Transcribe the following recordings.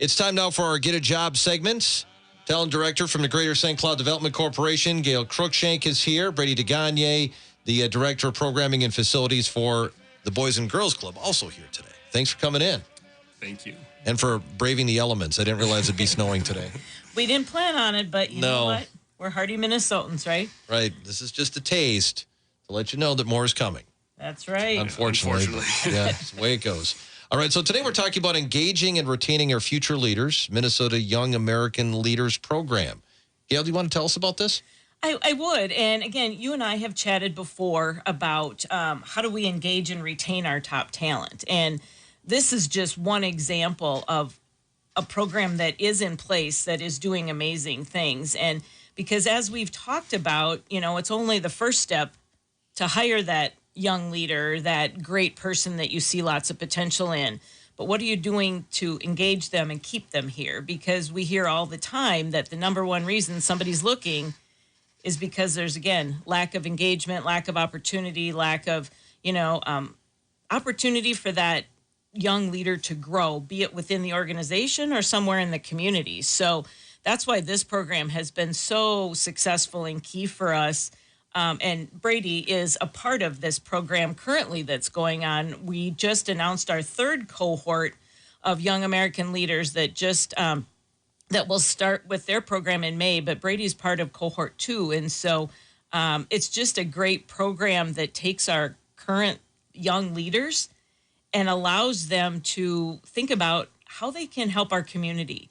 It's time now for our Get a Job segment. Talent Director from the Greater St. Cloud Development Corporation, Gail Cruikshank, is here. Brady DeGagne, the Director of Programming and Facilities for the Boys and Girls Club, also here today. Thanks for coming in. Thank you. And for braving the elements. I didn't realize it'd be snowing today. We didn't plan on it, but you know what? We're hardy Minnesotans, right? Right. This is just a taste to let you know that more is coming. That's right. Unfortunately. Yeah, it's the way it goes. All right, so today we're talking about engaging and retaining our future leaders, Minnesota Young American Leaders Program. Gail, do you want to tell us about this? I would. And again, you and I have chatted before about how do we engage and retain our top talent. And this is just one example of a program that is in place that is doing amazing things. And because as we've talked about, it's only the first step to hire that young leader, that great person that you see lots of potential in. But what are you doing to engage them and keep them here? Because we hear all the time that the number one reason somebody's looking is because there's, again, lack of engagement, lack of opportunity, lack of, opportunity for that young leader to grow, be it within the organization or somewhere in the community. So that's why this program has been so successful and key for us. And Brady is a part of this program currently that's going on. We just announced our third cohort of young American leaders that just that will start with their program in May, but Brady's part of cohort 2. And so it's just a great program that takes our current young leaders and allows them to think about how they can help our community.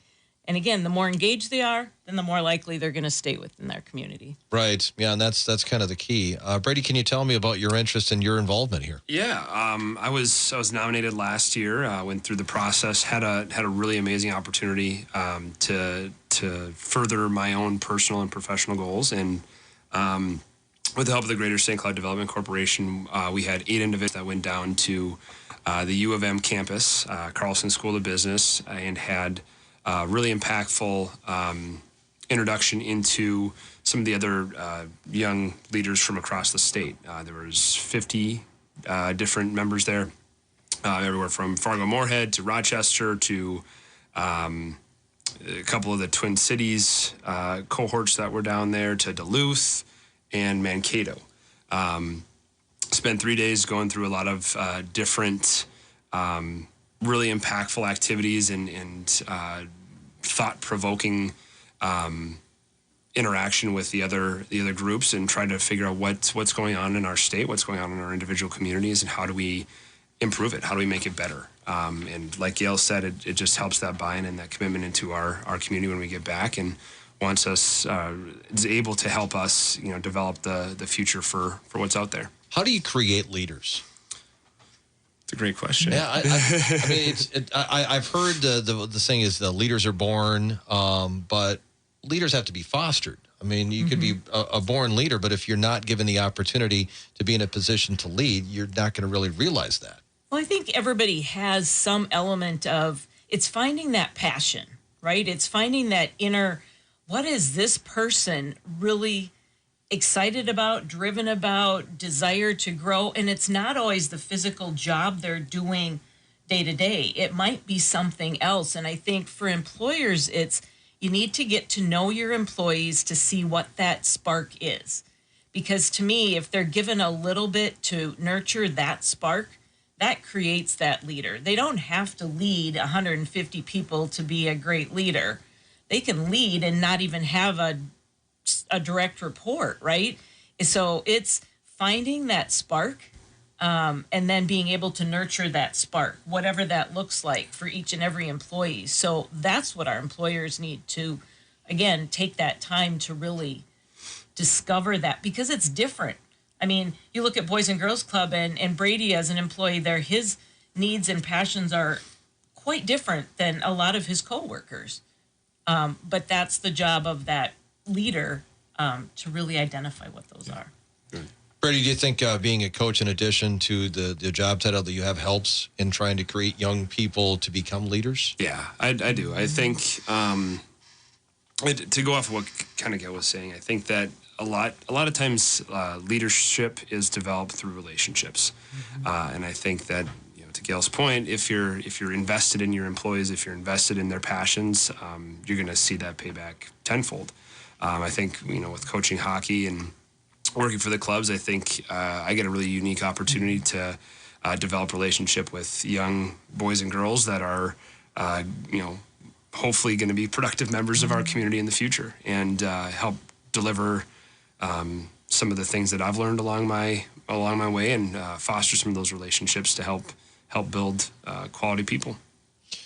And again, the more engaged they are, then the more likely they're going to stay within their community. Right. Yeah, and that's kind of the key. Brady, can you tell me about your interest and your involvement here? Yeah, I was nominated last year. Went through the process. Had a really amazing opportunity to further my own personal and professional goals. And with the help of the Greater St. Cloud Development Corporation, we had 8 individuals that went down to the U of M campus, Carlson School of Business, and had really impactful introduction into some of the other young leaders from across the state. There was 50 different members there, everywhere from Fargo-Moorhead to Rochester to a couple of the Twin Cities cohorts that were down there to Duluth and Mankato. Spent 3 days going through a lot of different really impactful activities and thought-provoking interaction with the other groups, and trying to figure out what's going on in our state, what's going on in our individual communities, and how do we improve it? How do we make it better? And like Gail said, it just helps that buy-in and that commitment into our community when we get back, and wants us is able to help us develop the future for what's out there. How do you create leaders? It's a great question. Yeah, I mean, I've heard the saying is the leaders are born, but leaders have to be fostered. I mean, you could be a born leader, but if you're not given the opportunity to be in a position to lead, you're not going to really realize that. Well, I think everybody has some element of, it's finding that passion, right? It's finding that inner, what is this person really excited about, driven about, desire to grow? And it's not always the physical job they're doing day to day. It might be something else. And I think for employers, it's, you need to get to know your employees to see what that spark is. Because to me, if they're given a little bit to nurture that spark, that creates that leader. They don't have to lead 150 people to be a great leader. They can lead and not even have a direct report, right? So it's finding that spark and then being able to nurture that spark, whatever that looks like for each and every employee. So that's what our employers need to, again, take that time to really discover that, because it's different. I mean, you look at Boys and Girls Club and Brady as an employee there, his needs and passions are quite different than a lot of his coworkers. But that's the job of that leader to really identify what those are. Brady, do you think being a coach, in addition to the job title that you have, helps in trying to create young people to become leaders? Yeah, I do. I think to go off of what kind of Gail was saying, I think that a lot of times leadership is developed through relationships, and I think that to to Gail's point, if you're invested in your employees, if you're invested in their passions, you're going to see that payback tenfold. I think, with coaching hockey and working for the clubs, I think I get a really unique opportunity to develop relationship with young boys and girls that are, hopefully going to be productive members of our community in the future, and help deliver some of the things that I've learned along my way, and foster some of those relationships to help build quality people.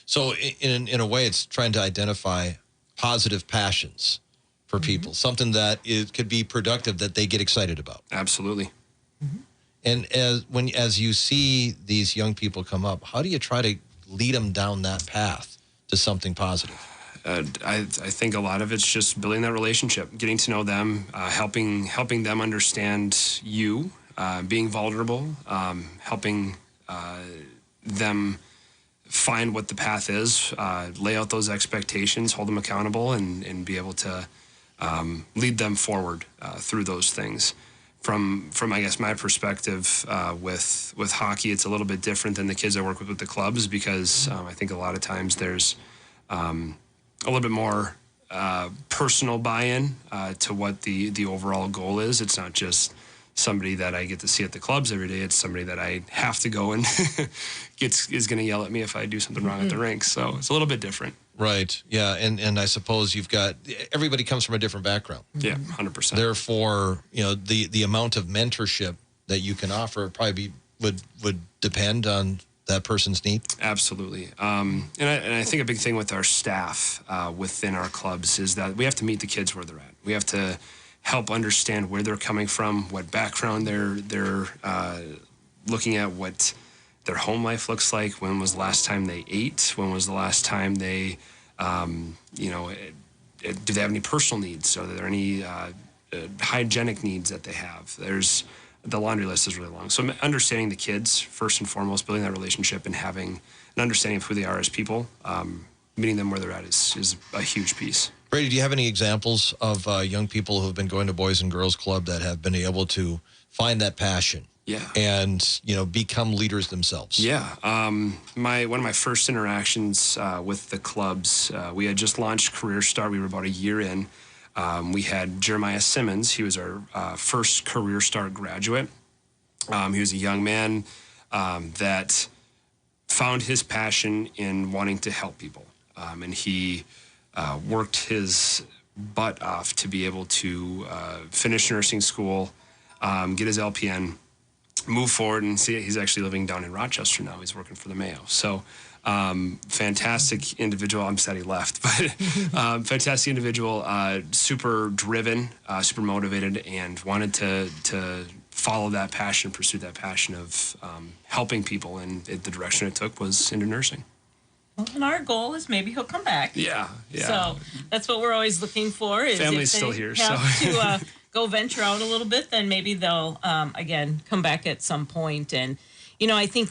So in a way, it's trying to identify positive passions for people, something that could be productive that they get excited about. Absolutely. And as you see these young people come up, how do you try to lead them down that path to something positive? I think a lot of it's just building that relationship, getting to know them, helping them understand you, being vulnerable, helping them find what the path is, lay out those expectations, hold them accountable, and be able to lead them forward through those things. From I guess my perspective with hockey, it's a little bit different than the kids I work with the clubs, because I think a lot of times there's a little bit more personal buy-in to what the overall goal is. It's not just somebody that I get to see at the clubs every day. It's somebody that I have to go and is going to yell at me if I do something wrong at the rink. So it's a little bit different. Right. Yeah. And I suppose everybody comes from a different background. Yeah, 100%. Therefore, the amount of mentorship that you can offer probably would depend on that person's need. Absolutely. And I think a big thing with our staff within our clubs is that we have to meet the kids where they're at. We have to help understand where they're coming from, what background they're looking at, what their home life looks like. When was the last time they ate? When was the last time they, do they have any personal needs? Are there any hygienic needs that they have? The laundry list is really long. So understanding the kids, first and foremost, building that relationship and having an understanding of who they are as people, meeting them where they're at is a huge piece. Brady, do you have any examples of young people who have been going to Boys and Girls Club that have been able to find that passion? Yeah. And, become leaders themselves? Yeah. One of my first interactions with the clubs, we had just launched Career Start. We were about a year in. We had Jeremiah Simmons. He was our first Career Start graduate. He was a young man that found his passion in wanting to help people. And he worked his butt off to be able to finish nursing school, get his LPN, move forward, and see he's actually living down in Rochester now. He's working for the Mayo. So fantastic individual. I'm sad he left, but fantastic individual, super driven, super motivated, and wanted to follow that passion, pursue that passion of helping people, and the direction it took was into nursing. Well, and our goal is maybe he'll come back. Yeah. So that's what we're always looking for. Is Family's if still they here, have so to go venture out a little bit, then maybe they'll again come back at some point. And I think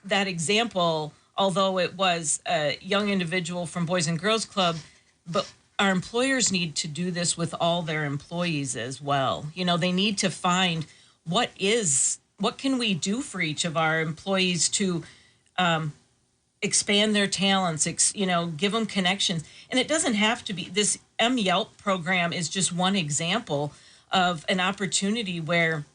that example, although it was a young individual from Boys and Girls Club, but our employers need to do this with all their employees as well. They need to find what can we do for each of our employees to expand their talents, give them connections. And it doesn't have to be, this Yelp program is just one example of an opportunity where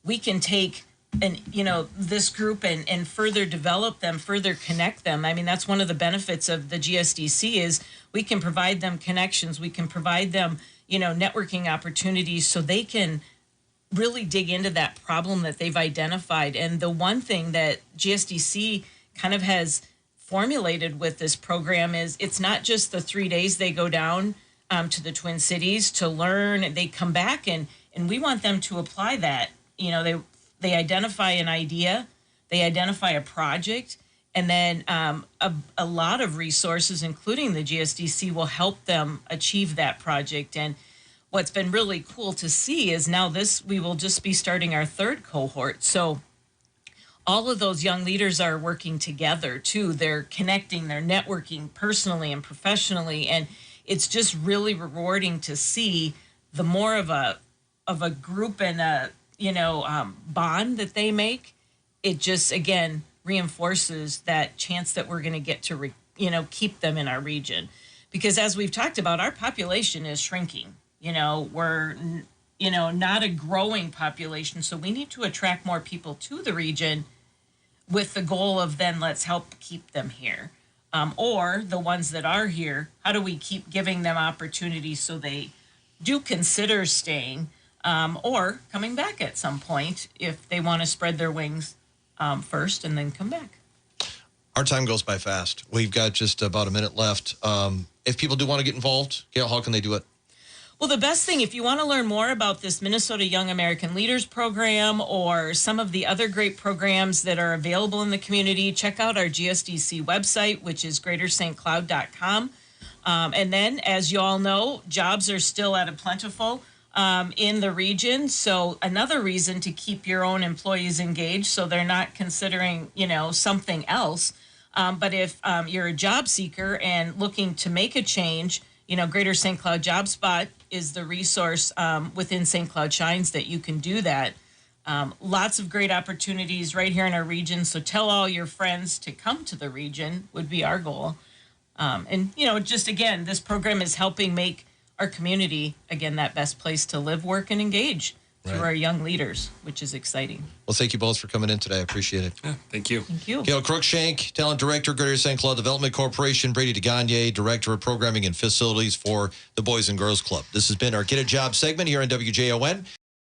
we can take this group and further develop them, further connect them. I mean, that's one of the benefits of the GSDC is we can provide them connections. We can provide them, networking opportunities so they can really dig into that problem that they've identified. And the one thing that GSDC kind of has formulated with this program is it's not just the 3 days they go down to the Twin Cities to learn. They come back and we want them to apply that. They identify an idea, they identify a project, and then a lot of resources, including the GSDC, will help them achieve that project. And what's been really cool to see is now we will just be starting our third cohort. So all of those young leaders are working together too. They're connecting, they're networking personally and professionally, and it's just really rewarding to see the more of a group and a bond that they make. It just, again, reinforces that chance that we're going to get to, keep them in our region. Because as we've talked about, our population is shrinking. We're, not a growing population. So we need to attract more people to the region with the goal of then let's help keep them here. Or the ones that are here, how do we keep giving them opportunities so they do consider staying or coming back at some point if they want to spread their wings first and then come back. Our time goes by fast. We've got just about a minute left. If people do want to get involved, Gail, how can they do it? Well, the best thing, if you want to learn more about this Minnesota Young American Leaders Program or some of the other great programs that are available in the community, check out our GSDC website, which is greaterstcloud.com. And then, as you all know, jobs are still at a plentiful in the region. So another reason to keep your own employees engaged so they're not considering, something else. But if you're a job seeker and looking to make a change, Greater St. Cloud Job Spot is the resource within St. Cloud Shines that you can do that. Lots of great opportunities right here in our region. So tell all your friends to come to the region would be our goal. And just again, this program is helping make our community, again, that best place to live, work, and engage through our young leaders, which is exciting. Well, thank you both for coming in today. I appreciate it. Yeah, thank you. Thank you. Gail Cruikshank, Talent Director, Greater St. Cloud Development Corporation. Brady DeGagne, Director of Programming and Facilities for the Boys and Girls Club. This has been our Get a Job segment here on WJON.